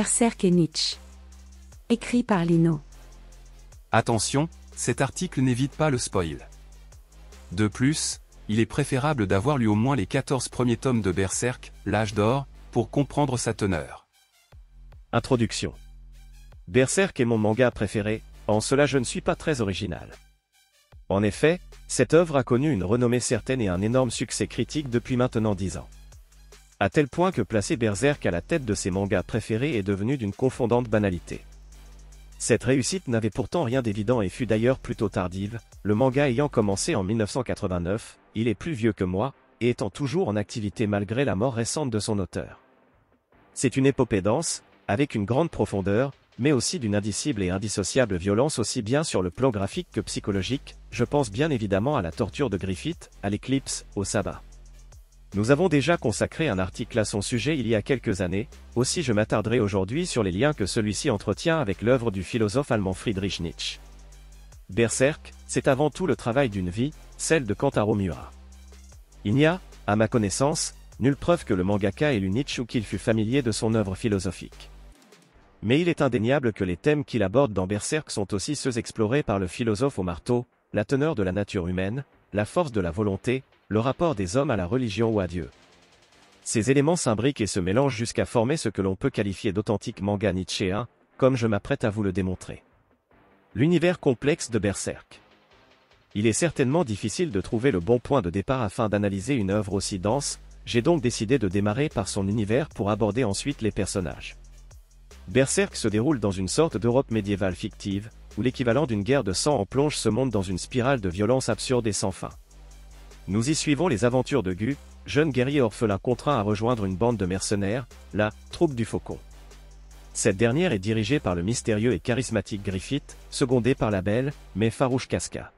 Berserk et Nietzsche. Écrit par Lino. Attention, cet article n'évite pas le spoil. De plus, il est préférable d'avoir lu au moins les 14 premiers tomes de Berserk, l'âge d'or, pour comprendre sa teneur. Introduction. Berserk est mon manga préféré, en cela je ne suis pas très original. En effet, cette œuvre a connu une renommée certaine et un énorme succès critique depuis maintenant 10 ans. À tel point que placer Berserk à la tête de ses mangas préférés est devenu d'une confondante banalité. Cette réussite n'avait pourtant rien d'évident et fut d'ailleurs plutôt tardive, le manga ayant commencé en 1989, il est plus vieux que moi, et étant toujours en activité malgré la mort récente de son auteur. C'est une épopée dense, avec une grande profondeur, mais aussi d'une indicible et indissociable violence aussi bien sur le plan graphique que psychologique, je pense bien évidemment à la torture de Griffith, à l'éclipse, au sabbat. Nous avons déjà consacré un article à son sujet il y a quelques années, aussi je m'attarderai aujourd'hui sur les liens que celui-ci entretient avec l'œuvre du philosophe allemand Friedrich Nietzsche. Berserk, c'est avant tout le travail d'une vie, celle de Kentaro Miura. Il n'y a, à ma connaissance, nulle preuve que le mangaka ait lu Nietzsche ou qu'il fût familier de son œuvre philosophique. Mais il est indéniable que les thèmes qu'il aborde dans Berserk sont aussi ceux explorés par le philosophe au marteau, la teneur de la nature humaine, la force de la volonté, le rapport des hommes à la religion ou à Dieu. Ces éléments s'imbriquent et se mélangent jusqu'à former ce que l'on peut qualifier d'authentique manga nietzschéen, comme je m'apprête à vous le démontrer. L'univers complexe de Berserk. Il est certainement difficile de trouver le bon point de départ afin d'analyser une œuvre aussi dense, j'ai donc décidé de démarrer par son univers pour aborder ensuite les personnages. Berserk se déroule dans une sorte d'Europe médiévale fictive, où l'équivalent d'une guerre de sang en plonge ce monde dans une spirale de violence absurde et sans fin. Nous y suivons les aventures de Gu, jeune guerrier orphelin contraint à rejoindre une bande de mercenaires, la Troupe du Faucon. Cette dernière est dirigée par le mystérieux et charismatique Griffith, secondé par la belle, mais farouche Casca.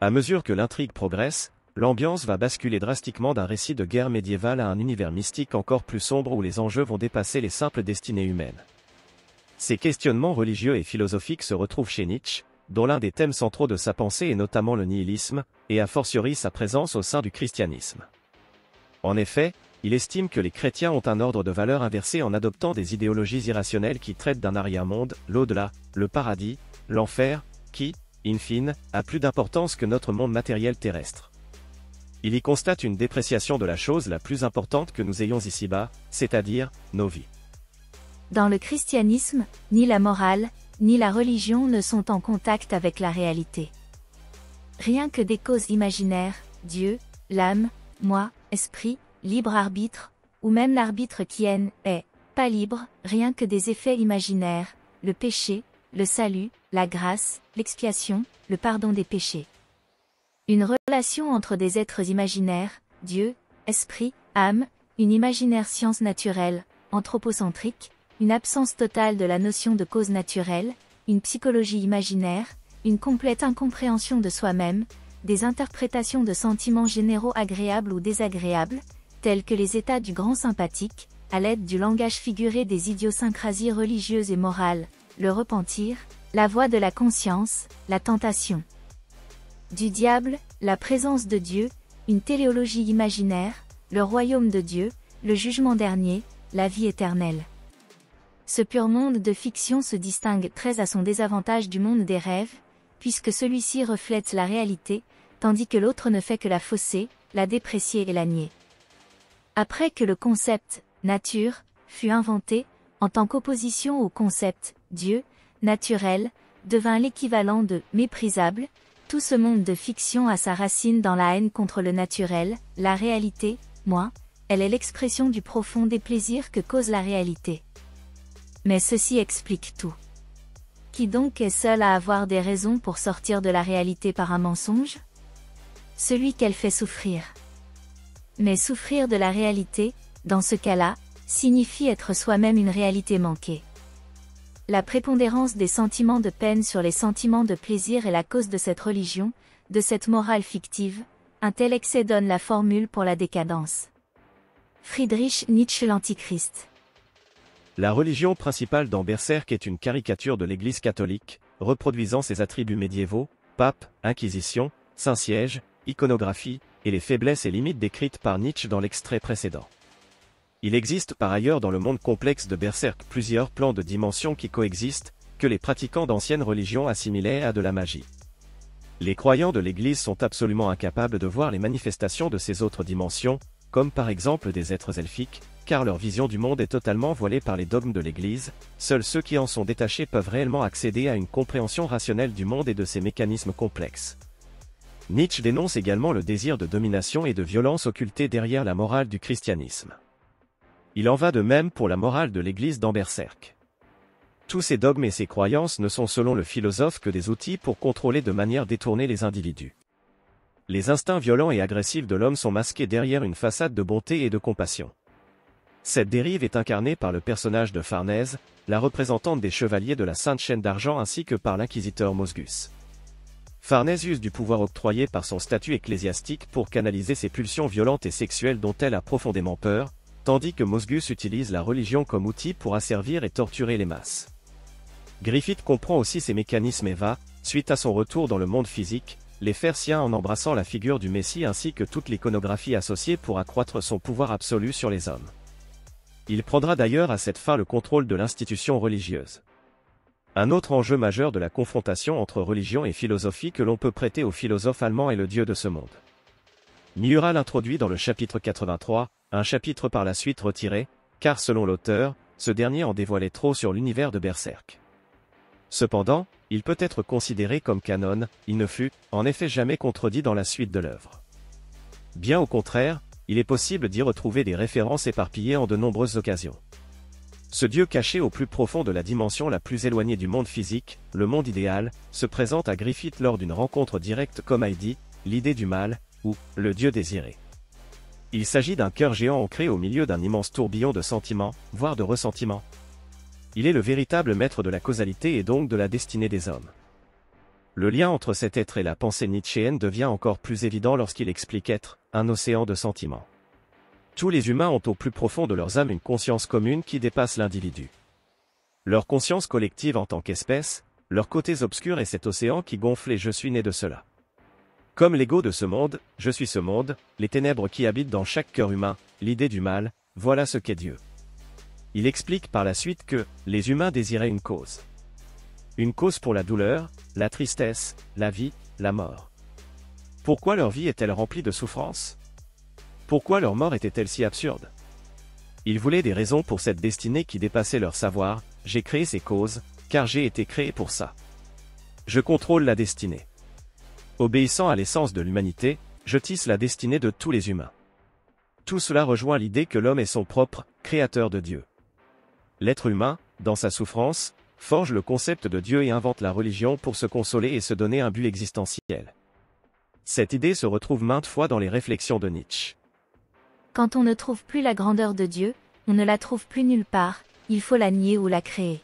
À mesure que l'intrigue progresse, l'ambiance va basculer drastiquement d'un récit de guerre médiévale à un univers mystique encore plus sombre où les enjeux vont dépasser les simples destinées humaines. Ces questionnements religieux et philosophiques se retrouvent chez Nietzsche, dont l'un des thèmes centraux de sa pensée est notamment le nihilisme, et a fortiori sa présence au sein du christianisme. En effet, il estime que les chrétiens ont un ordre de valeurs inversé en adoptant des idéologies irrationnelles qui traitent d'un arrière-monde, l'au-delà, le paradis, l'enfer, qui, in fine, a plus d'importance que notre monde matériel terrestre. Il y constate une dépréciation de la chose la plus importante que nous ayons ici-bas, c'est-à-dire, nos vies. Dans le christianisme, ni la morale, ni la religion ne sont en contact avec la réalité. Rien que des causes imaginaires, Dieu, l'âme, moi, esprit, libre arbitre, ou même l'arbitre qui est pas libre, rien que des effets imaginaires, le péché, le salut, la grâce, l'expiation, le pardon des péchés. Une relation entre des êtres imaginaires, Dieu, esprit, âme, une imaginaire science naturelle, anthropocentrique, une absence totale de la notion de cause naturelle, une psychologie imaginaire, une complète incompréhension de soi-même, des interprétations de sentiments généraux agréables ou désagréables, tels que les états du grand sympathique, à l'aide du langage figuré des idiosyncrasies religieuses et morales, le repentir, la voix de la conscience, la tentation du diable, la présence de Dieu, une téléologie imaginaire, le royaume de Dieu, le jugement dernier, la vie éternelle. Ce pur monde de fiction se distingue très à son désavantage du monde des rêves, puisque celui-ci reflète la réalité, tandis que l'autre ne fait que la fausser, la déprécier et la nier. Après que le concept « nature » fut inventé, en tant qu'opposition au concept « Dieu », naturel, devint l'équivalent de « méprisable », tout ce monde de fiction a sa racine dans la haine contre le naturel, la réalité, moi, elle est l'expression du profond déplaisir que cause la réalité. Mais ceci explique tout. Qui donc est seul à avoir des raisons pour sortir de la réalité par un mensonge? Celui qu'elle fait souffrir. Mais souffrir de la réalité, dans ce cas-là, signifie être soi-même une réalité manquée. La prépondérance des sentiments de peine sur les sentiments de plaisir est la cause de cette religion, de cette morale fictive, un tel excès donne la formule pour la décadence. Friedrich Nietzsche l'Antichrist. La religion principale dans Berserk est une caricature de l'Église catholique, reproduisant ses attributs médiévaux, pape, inquisition, Saint-Siège, iconographie, et les faiblesses et limites décrites par Nietzsche dans l'extrait précédent. Il existe par ailleurs dans le monde complexe de Berserk plusieurs plans de dimensions qui coexistent, que les pratiquants d'anciennes religions assimilaient à de la magie. Les croyants de l'Église sont absolument incapables de voir les manifestations de ces autres dimensions, comme par exemple des êtres elfiques, car leur vision du monde est totalement voilée par les dogmes de l'Église. Seuls ceux qui en sont détachés peuvent réellement accéder à une compréhension rationnelle du monde et de ses mécanismes complexes. Nietzsche dénonce également le désir de domination et de violence occulté derrière la morale du christianisme. Il en va de même pour la morale de l'Église dans Berserk. Tous ces dogmes et ces croyances ne sont selon le philosophe que des outils pour contrôler de manière détournée les individus. Les instincts violents et agressifs de l'homme sont masqués derrière une façade de bonté et de compassion. Cette dérive est incarnée par le personnage de Farnèse, la représentante des chevaliers de la Sainte Chaîne d'Argent ainsi que par l'inquisiteur Mosgus. Farnèse use du pouvoir octroyé par son statut ecclésiastique pour canaliser ses pulsions violentes et sexuelles dont elle a profondément peur, tandis que Mosgus utilise la religion comme outil pour asservir et torturer les masses. Griffith comprend aussi ces mécanismes et va, suite à son retour dans le monde physique, les faire siens en embrassant la figure du Messie ainsi que toute l'iconographie associée pour accroître son pouvoir absolu sur les hommes. Il prendra d'ailleurs à cette fin le contrôle de l'institution religieuse. Un autre enjeu majeur de la confrontation entre religion et philosophie que l'on peut prêter au philosophe allemand est le Dieu de ce monde. Miura l'introduit dans le chapitre 83, un chapitre par la suite retiré, car selon l'auteur, ce dernier en dévoilait trop sur l'univers de Berserk. Cependant, il peut être considéré comme canon, il ne fut, en effet jamais contredit dans la suite de l'œuvre. Bien au contraire, il est possible d'y retrouver des références éparpillées en de nombreuses occasions. Ce Dieu caché au plus profond de la dimension la plus éloignée du monde physique, le monde idéal, se présente à Griffith lors d'une rencontre directe comme Heidi, l'idée du mal, ou le Dieu désiré. Il s'agit d'un cœur géant ancré au milieu d'un immense tourbillon de sentiments, voire de ressentiments. Il est le véritable maître de la causalité et donc de la destinée des hommes. Le lien entre cet être et la pensée nietzschéenne devient encore plus évident lorsqu'il explique être un océan de sentiments. Tous les humains ont au plus profond de leurs âmes une conscience commune qui dépasse l'individu. Leur conscience collective en tant qu'espèce, leurs côtés obscurs est cet océan qui gonfle et je suis né de cela. Comme l'ego de ce monde, je suis ce monde, les ténèbres qui habitent dans chaque cœur humain, l'idée du mal, voilà ce qu'est Dieu. Il explique par la suite que les humains désiraient une cause. Une cause pour la douleur, la tristesse, la vie, la mort. Pourquoi leur vie est-elle remplie de souffrances? Pourquoi leur mort était-elle si absurde? Ils voulaient des raisons pour cette destinée qui dépassait leur savoir. J'ai créé ces causes, car j'ai été créé pour ça. Je contrôle la destinée. Obéissant à l'essence de l'humanité, je tisse la destinée de tous les humains. Tout cela rejoint l'idée que l'homme est son propre créateur de Dieu. L'être humain, dans sa souffrance, forge le concept de Dieu et invente la religion pour se consoler et se donner un but existentiel. Cette idée se retrouve maintes fois dans les réflexions de Nietzsche. Quand on ne trouve plus la grandeur de Dieu, on ne la trouve plus nulle part, il faut la nier ou la créer.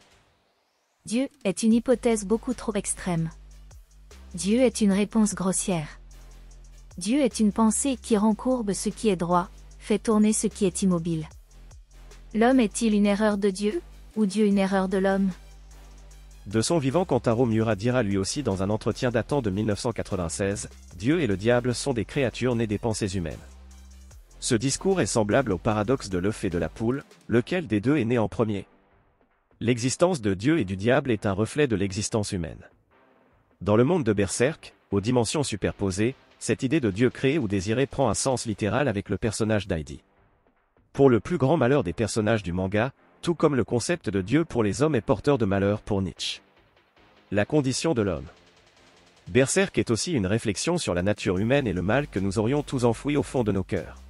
Dieu est une hypothèse beaucoup trop extrême. Dieu est une réponse grossière. Dieu est une pensée qui rend courbe ce qui est droit, fait tourner ce qui est immobile. L'homme est-il une erreur de Dieu, ou Dieu une erreur de l'homme? De son vivant, Kentaro Miura dira lui aussi dans un entretien datant de 1996, Dieu et le diable sont des créatures nées des pensées humaines. Ce discours est semblable au paradoxe de l'œuf et de la poule, lequel des deux est né en premier. L'existence de Dieu et du diable est un reflet de l'existence humaine. Dans le monde de Berserk, aux dimensions superposées, cette idée de Dieu créé ou désiré prend un sens littéral avec le personnage d'Heidi. Pour le plus grand malheur des personnages du manga, tout comme le concept de Dieu pour les hommes est porteur de malheur pour Nietzsche. La condition de l'homme. Berserk est aussi une réflexion sur la nature humaine et le mal que nous aurions tous enfoui au fond de nos cœurs.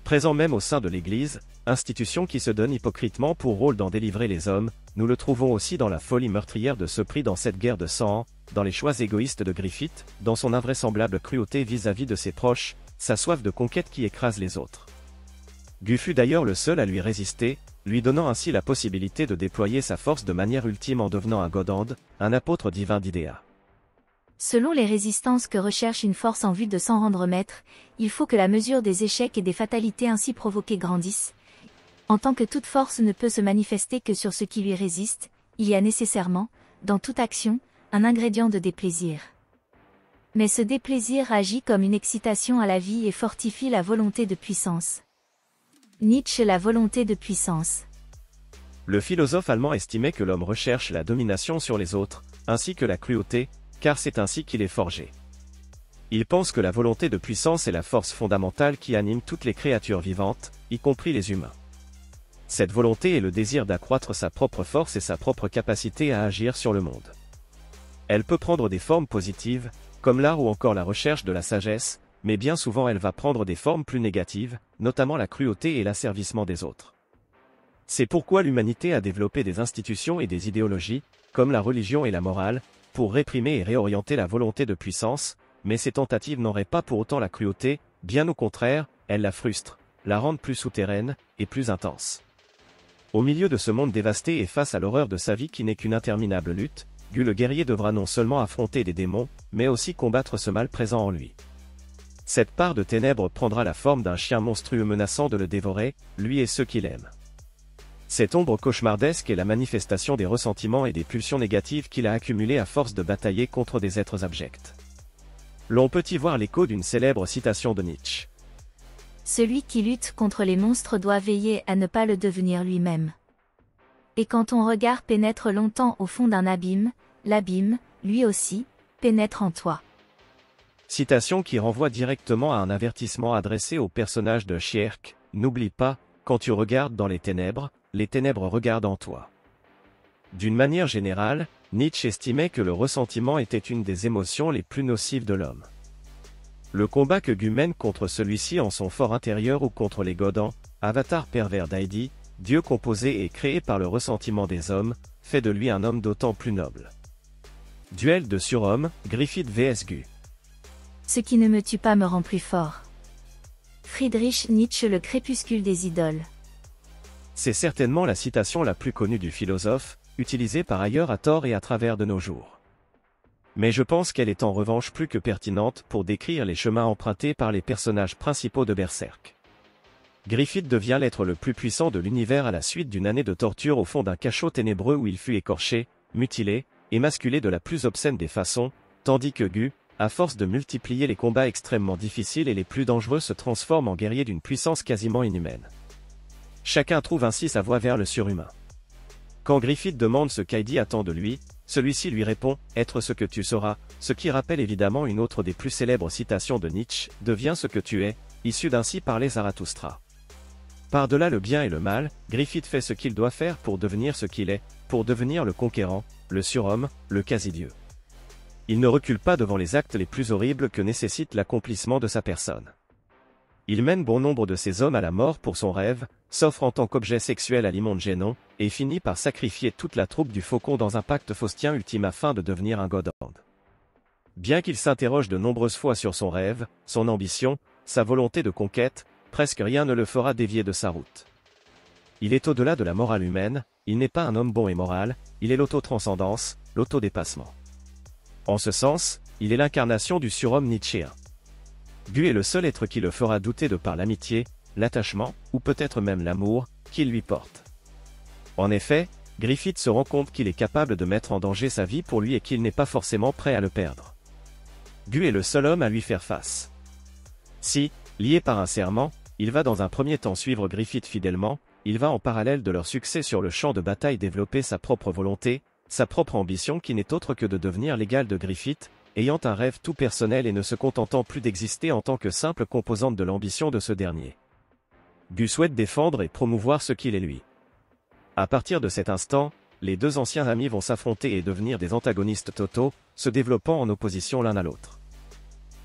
Présent même au sein de l'Église, institution qui se donne hypocritement pour rôle d'en délivrer les hommes, nous le trouvons aussi dans la folie meurtrière de ce prix dans cette guerre de sang, dans les choix égoïstes de Griffith, dans son invraisemblable cruauté vis-à-vis de ses proches, sa soif de conquête qui écrase les autres. Gu fut d'ailleurs le seul à lui résister, lui donnant ainsi la possibilité de déployer sa force de manière ultime en devenant un Godand, un apôtre divin d'Idea. Selon les résistances que recherche une force en vue de s'en rendre maître, il faut que la mesure des échecs et des fatalités ainsi provoquées grandisse. En tant que toute force ne peut se manifester que sur ce qui lui résiste, il y a nécessairement, dans toute action, un ingrédient de déplaisir. Mais ce déplaisir agit comme une excitation à la vie et fortifie la volonté de puissance. Nietzsche la volonté de puissance. Le philosophe allemand estimait que l'homme recherche la domination sur les autres, ainsi que la cruauté, car c'est ainsi qu'il est forgé. Il pense que la volonté de puissance est la force fondamentale qui anime toutes les créatures vivantes, y compris les humains. Cette volonté est le désir d'accroître sa propre force et sa propre capacité à agir sur le monde. Elle peut prendre des formes positives, comme l'art ou encore la recherche de la sagesse, mais bien souvent elle va prendre des formes plus négatives, notamment la cruauté et l'asservissement des autres. C'est pourquoi l'humanité a développé des institutions et des idéologies, comme la religion et la morale, pour réprimer et réorienter la volonté de puissance, mais ces tentatives n'auraient pas pour autant la cruauté, bien au contraire, elles la frustrent, la rendent plus souterraine, et plus intense. Au milieu de ce monde dévasté et face à l'horreur de sa vie qui n'est qu'une interminable lutte, Gu le guerrier devra non seulement affronter des démons, mais aussi combattre ce mal présent en lui. Cette part de ténèbres prendra la forme d'un chien monstrueux menaçant de le dévorer, lui et ceux qu'il aime. Cette ombre cauchemardesque est la manifestation des ressentiments et des pulsions négatives qu'il a accumulées à force de batailler contre des êtres abjects. L'on peut y voir l'écho d'une célèbre citation de Nietzsche. Celui qui lutte contre les monstres doit veiller à ne pas le devenir lui-même. Et quand ton regard pénètre longtemps au fond d'un abîme, l'abîme, lui aussi, pénètre en toi. Citation qui renvoie directement à un avertissement adressé au personnage de Schierke, n'oublie pas, quand tu regardes dans les ténèbres regardent en toi. D'une manière générale, Nietzsche estimait que le ressentiment était une des émotions les plus nocives de l'homme. Le combat que Gu mène contre celui-ci en son fort intérieur ou contre les Godans, avatar pervers d'Heidi, Dieu composé et créé par le ressentiment des hommes, fait de lui un homme d'autant plus noble. Duel de surhomme, Griffith vs Gu. Ce qui ne me tue pas me rend plus fort. Friedrich Nietzsche, le crépuscule des idoles. C'est certainement la citation la plus connue du philosophe, utilisée par ailleurs à tort et à travers de nos jours. Mais je pense qu'elle est en revanche plus que pertinente pour décrire les chemins empruntés par les personnages principaux de Berserk. Griffith devient l'être le plus puissant de l'univers à la suite d'une année de torture au fond d'un cachot ténébreux où il fut écorché, mutilé, émasculé de la plus obscène des façons, tandis que Gu, à force de multiplier les combats extrêmement difficiles et les plus dangereux, se transforme en guerrier d'une puissance quasiment inhumaine. Chacun trouve ainsi sa voie vers le surhumain. Quand Griffith demande ce qu'Heidi attend de lui, celui-ci lui répond « Être ce que tu seras », ce qui rappelle évidemment une autre des plus célèbres citations de Nietzsche, « Deviens ce que tu es », issue d'Ainsi parlait Zarathustra. Par-delà le bien et le mal, Griffith fait ce qu'il doit faire pour devenir ce qu'il est, pour devenir le conquérant, le surhomme, le quasi-dieu. Il ne recule pas devant les actes les plus horribles que nécessite l'accomplissement de sa personne. Il mène bon nombre de ces hommes à la mort pour son rêve, s'offre en tant qu'objet sexuel à l'immonde Génon, et finit par sacrifier toute la troupe du Faucon dans un pacte faustien ultime afin de devenir un Godhand. Bien qu'il s'interroge de nombreuses fois sur son rêve, son ambition, sa volonté de conquête, presque rien ne le fera dévier de sa route. Il est au-delà de la morale humaine, il n'est pas un homme bon et moral, il est l'autotranscendance, l'autodépassement. En ce sens, il est l'incarnation du surhomme nietzschéen. Gu est le seul être qui le fera douter de par l'amitié, l'attachement, ou peut-être même l'amour, qu'il lui porte. En effet, Griffith se rend compte qu'il est capable de mettre en danger sa vie pour lui et qu'il n'est pas forcément prêt à le perdre. Gu est le seul homme à lui faire face. Si, lié par un serment, il va dans un premier temps suivre Griffith fidèlement, il va en parallèle de leur succès sur le champ de bataille développer sa propre volonté, sa propre ambition qui n'est autre que de devenir l'égal de Griffith, ayant un rêve tout personnel et ne se contentant plus d'exister en tant que simple composante de l'ambition de ce dernier. Gu souhaite défendre et promouvoir ce qu'il est lui. À partir de cet instant, les deux anciens amis vont s'affronter et devenir des antagonistes totaux, se développant en opposition l'un à l'autre.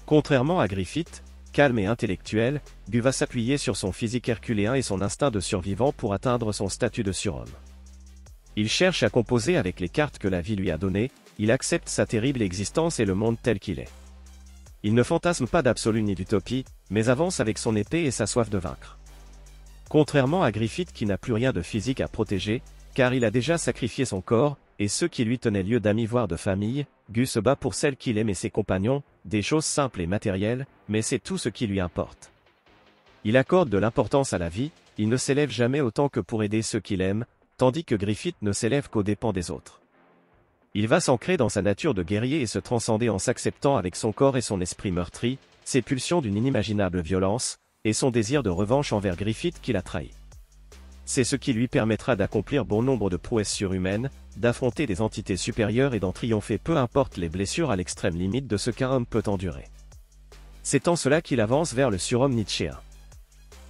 Contrairement à Griffith, calme et intellectuel, Gu va s'appuyer sur son physique herculéen et son instinct de survivant pour atteindre son statut de surhomme. Il cherche à composer avec les cartes que la vie lui a données, il accepte sa terrible existence et le monde tel qu'il est. Il ne fantasme pas d'absolu ni d'utopie, mais avance avec son épée et sa soif de vaincre. Contrairement à Griffith qui n'a plus rien de physique à protéger, car il a déjà sacrifié son corps, et ceux qui lui tenaient lieu d'amis voire de famille, Gu se bat pour celle qu'il aime et ses compagnons, des choses simples et matérielles, mais c'est tout ce qui lui importe. Il accorde de l'importance à la vie, il ne s'élève jamais autant que pour aider ceux qu'il aime, tandis que Griffith ne s'élève qu'aux dépens des autres. Il va s'ancrer dans sa nature de guerrier et se transcender en s'acceptant avec son corps et son esprit meurtri, ses pulsions d'une inimaginable violence, et son désir de revanche envers Griffith qui l'a trahi. C'est ce qui lui permettra d'accomplir bon nombre de prouesses surhumaines, d'affronter des entités supérieures et d'en triompher peu importe les blessures à l'extrême limite de ce qu'un homme peut endurer. C'est en cela qu'il avance vers le surhomme nietzschéen.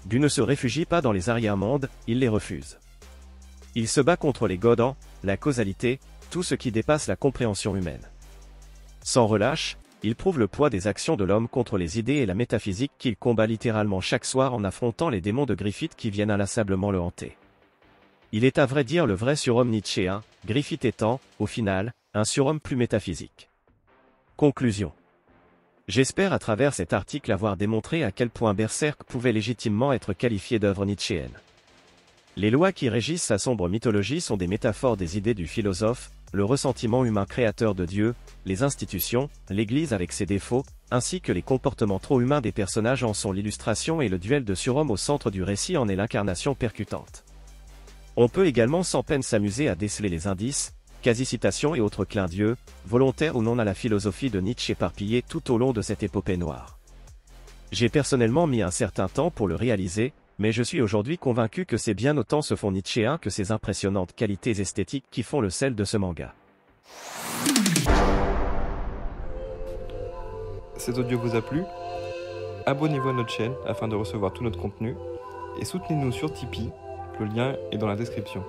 Dieu ne se réfugie pas dans les arrière-mondes, il les refuse. Il se bat contre les godans, la causalité, tout ce qui dépasse la compréhension humaine. Sans relâche, il prouve le poids des actions de l'homme contre les idées et la métaphysique qu'il combat littéralement chaque soir en affrontant les démons de Griffith qui viennent inlassablement le hanter. Il est à vrai dire le vrai surhomme nietzschéen, Griffith étant, au final, un surhomme plus métaphysique. Conclusion. J'espère à travers cet article avoir démontré à quel point Berserk pouvait légitimement être qualifié d'œuvre nietzschéenne. Les lois qui régissent sa sombre mythologie sont des métaphores des idées du philosophe, le ressentiment humain créateur de Dieu, les institutions, l'Église avec ses défauts, ainsi que les comportements trop humains des personnages en sont l'illustration et le duel de surhomme au centre du récit en est l'incarnation percutante. On peut également sans peine s'amuser à déceler les indices, quasi-citations et autres clins d'yeux, volontaires ou non à la philosophie de Nietzsche éparpillée tout au long de cette épopée noire. J'ai personnellement mis un certain temps pour le réaliser, mais je suis aujourd'hui convaincu que c'est bien autant ce fond nietzschéen que ses impressionnantes qualités esthétiques qui font le sel de ce manga. Cet audio vous a plu? Abonnez-vous à notre chaîne afin de recevoir tout notre contenu et soutenez-nous sur Tipeee, le lien est dans la description.